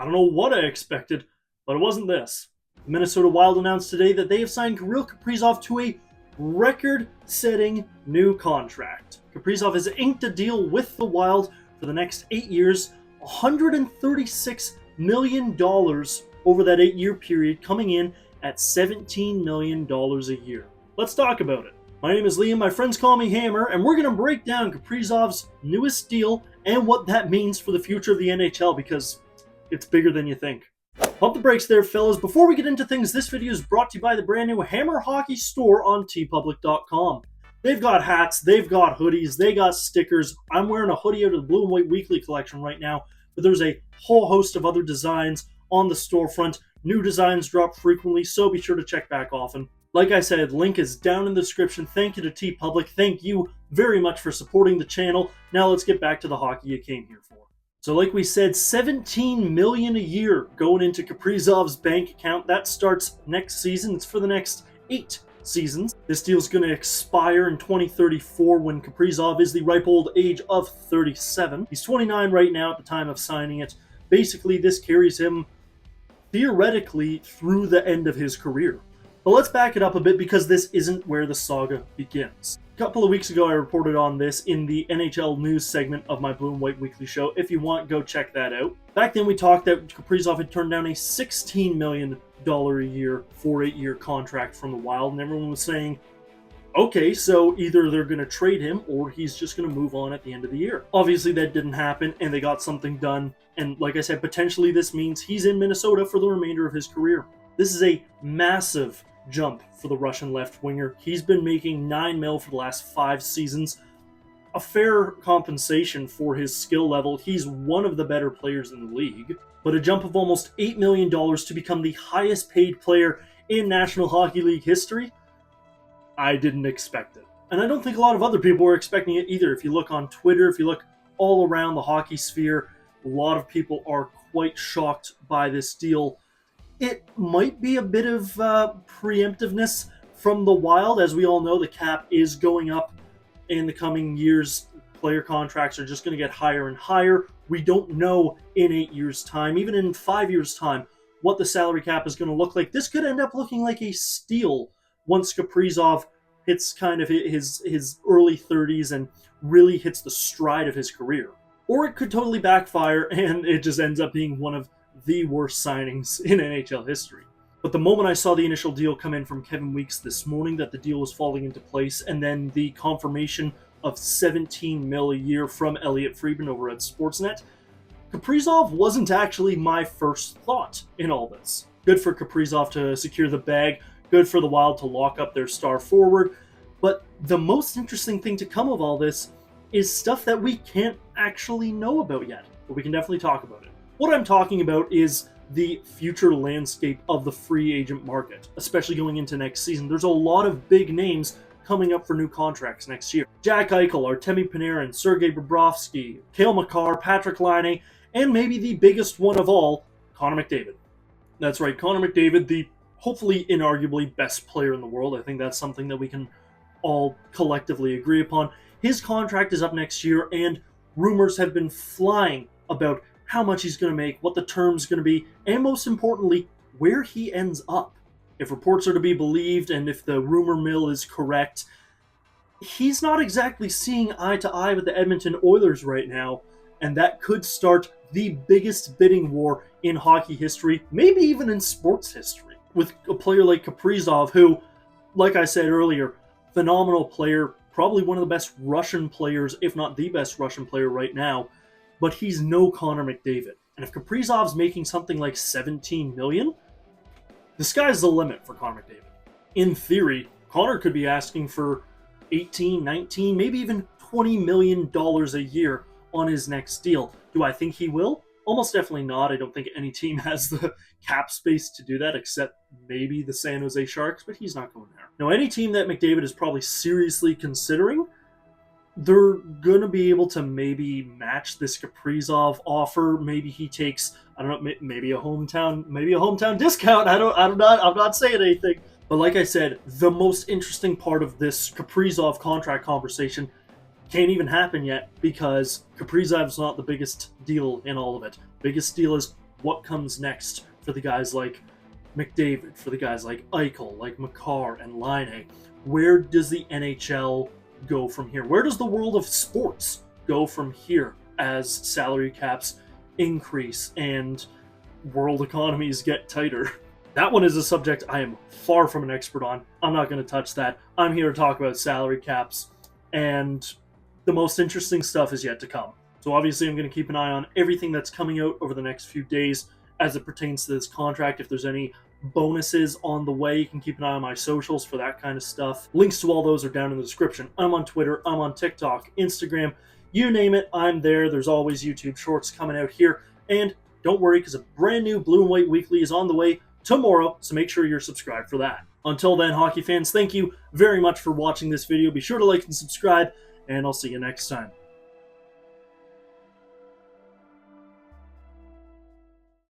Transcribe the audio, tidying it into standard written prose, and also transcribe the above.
I don't know what I expected, but it wasn't this. The Minnesota Wild announced today that they have signed Kirill Kaprizov to a record-setting new contract. Kaprizov has inked a deal with the Wild for the next 8 years, $136 million over that 8-year period, coming in at $17 million a year. Let's talk about it. My name is Liam, my friends call me Hammer, and we're going to break down Kaprizov's newest deal and what that means for the future of the NHL, because it's bigger than you think. Pump the brakes there, fellas. Before we get into things, this video is brought to you by the brand new Hammer Hockey store on tpublic.com. They've got hats, they've got hoodies, they got stickers. I'm wearing a hoodie out of the Blue and White Weekly collection right now, but there's a whole host of other designs on the storefront. New designs drop frequently, so be sure to check back often. Like I said, link is down in the description. Thank you to TeePublic. Thank you very much for supporting the channel. Now let's get back to the hockey you came here for. So like we said, $17 million a year going into Kaprizov's bank account. That starts next season. It's for the next 8 seasons. This deal's going to expire in 2034 when Kaprizov is the ripe old age of 37. He's 29 right now at the time of signing it. Basically, this carries him theoretically through the end of his career. But let's back it up a bit, because this isn't where the saga begins. A couple of weeks ago, I reported on this in the NHL news segment of my Blue and White Weekly show. If you want, go check that out. Back then, we talked that Kaprizov had turned down a $16 million a year for 8-year contract from the Wild, and everyone was saying, okay, so either they're going to trade him or he's just going to move on at the end of the year. Obviously, that didn't happen, and they got something done. And like I said, potentially this means he's in Minnesota for the remainder of his career. This is a massive jump for the Russian left winger. He's been making $9 million for the last 5 seasons. A fair compensation for his skill level. He's one of the better players in the league. But a jump of almost $8 million to become the highest paid player in National Hockey League history? I didn't expect it. And I don't think a lot of other people were expecting it either. If you look on Twitter, if you look all around the hockey sphere, a lot of people are quite shocked by this deal. It might be a bit of preemptiveness from the Wild. As we all know, the cap is going up in the coming years. Player contracts are just going to get higher and higher. We don't know in 8 years' time, even in 5 years' time, what the salary cap is going to look like. This could end up looking like a steal once Kaprizov hits kind of his early 30s and really hits the stride of his career. Or it could totally backfire and it just ends up being one of the worst signings in NHL history. But the moment I saw the initial deal come in from Kevin Weeks this morning, that the deal was falling into place, and then the confirmation of $17 million a year from Elliot Friedman over at Sportsnet, Kaprizov wasn't actually my first thought in all this. Good for Kaprizov to secure the bag, good for the Wild to lock up their star forward, but the most interesting thing to come of all this is stuff that we can't actually know about yet, but we can definitely talk about it. What I'm talking about is the future landscape of the free agent market, especially going into next season. There's a lot of big names coming up for new contracts next year. Jack Eichel, Artemi Panarin, Sergei Bobrovsky, Cale Makar, Patrick Laine, and maybe the biggest one of all, Connor McDavid. That's right, Connor McDavid, the hopefully inarguably best player in the world. I think that's something that we can all collectively agree upon. His contract is up next year, and rumors have been flying about how much he's going to make, what the term's going to be, and most importantly, where he ends up. If reports are to be believed, and if the rumor mill is correct, he's not exactly seeing eye to eye with the Edmonton Oilers right now, and that could start the biggest bidding war in hockey history, maybe even in sports history, with a player like Kaprizov, who, like I said earlier, phenomenal player, probably one of the best Russian players, if not the best Russian player right now, but he's no Connor McDavid. And if Kaprizov's making something like $17 million, the sky's the limit for Connor McDavid. In theory, Connor could be asking for 18, 19, maybe even $20 million a year on his next deal. Do I think he will? Almost definitely not. I don't think any team has the cap space to do that, except maybe the San Jose Sharks, but he's not going there. Now, any team that McDavid is probably seriously considering, they're going to be able to maybe match this Kaprizov offer. Maybe he takes, I don't know, maybe a hometown discount. I'm not saying anything. But like I said, the most interesting part of this Kaprizov contract conversation can't even happen yet, because Kaprizov's not the biggest deal in all of it. Biggest deal is what comes next for the guys like McDavid, for the guys like Eichel, like Makar and Laine. Where does the NHL go from here? Where does the world of sports go from here as salary caps increase and world economies get tighter? That one is a subject I am far from an expert on. I'm not going to touch that. I'm here to talk about salary caps, and the most interesting stuff is yet to come. So obviously I'm going to keep an eye on everything that's coming out over the next few days as it pertains to this contract. If there's any bonuses on the way, you can keep an eye on my socials for that kind of stuff. Links to all those are down in the description. I'm on Twitter, I'm on TikTok, Instagram, you name it, I'm there. There's always YouTube shorts coming out here. And don't worry, because a brand new Blue and White Weekly is on the way tomorrow, so make sure you're subscribed for that. Until then, hockey fans, thank you very much for watching this video. Be sure to like and subscribe, and I'll see you next time.